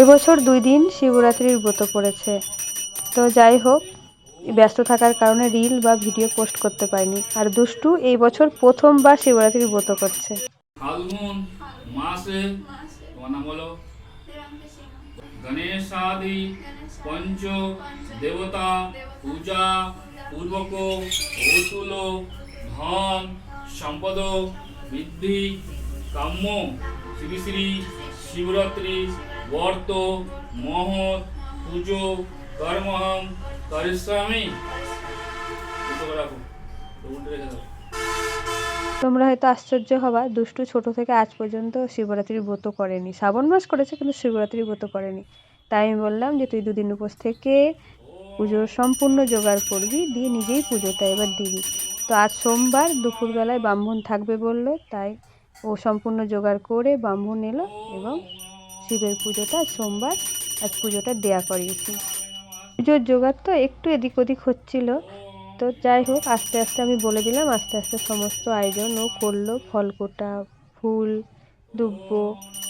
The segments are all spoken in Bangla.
এবছর 2 দিন শিবরাত্রির ব্রত পড়েছে। তো যাই হোক, ব্যস্ত থাকার কারণে রিল বা ভিডিও পোস্ট করতে পারিনি। আর দুষ্টু এই বছর প্রথমবার শিবরাত্রির ব্রত করছে। ফাল্গুন মাসে তোমার নাম বলো। গণেশাদি পঞ্চ দেবতা পূজা পূর্বক অতুল ধন সম্পদ বৃদ্ধি কাম্য শ্রী শ্রী শিবরাত্রি বর্ত মহৎ পুজো কর্মহম করিষ্যামি। রাখো রেখে দাও। তোমরা হয়তো আশ্চর্য হবা, দুষ্টু ছোট থেকে আজ পর্যন্ত শিবরাত্রির ব্রত করেনি। শ্রাবণ মাস করেছে কিন্তু শিবরাত্রির ব্রত করেনি। তাই আমি বললাম যে তুই 2 দিন উপোস থেকে পুজোর সম্পূর্ণ জোগাড় করবি, দিয়ে নিজেই পুজোটা এবার দিবি। তো আজ সোমবার দুপুরবেলায় ব্রাহ্মণ থাকবে বললো, তাই ও সম্পূর্ণ জোগাড় করে ব্রাহ্মণ এলো এবং শিবের পুজোটা সোমবার আজ পুজোটা দেয়া করিয়েছি। পুজোর জোগাড় তো একটু এদিক ওদিক হচ্ছিল, তো যাই হোক আস্তে আস্তে আমি বলে দিলাম, আস্তে আস্তে সমস্ত আয়োজন ও করলো। ফলকোটা, ফুল, দুব্ব,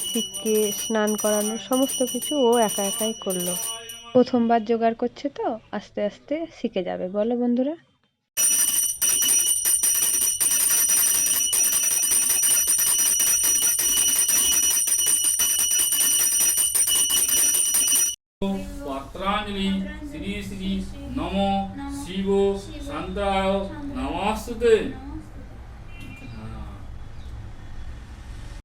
শিবকে স্নান করানো সমস্ত কিছু ও একা একাই করলো। প্রথমবার জোগাড় করছে তো আস্তে আস্তে শিখে যাবে। বলো বন্ধুরা। পাত্রাঞ্জলি শ্রী শ্রী নম শিব শান্তায় নমস্তুতে।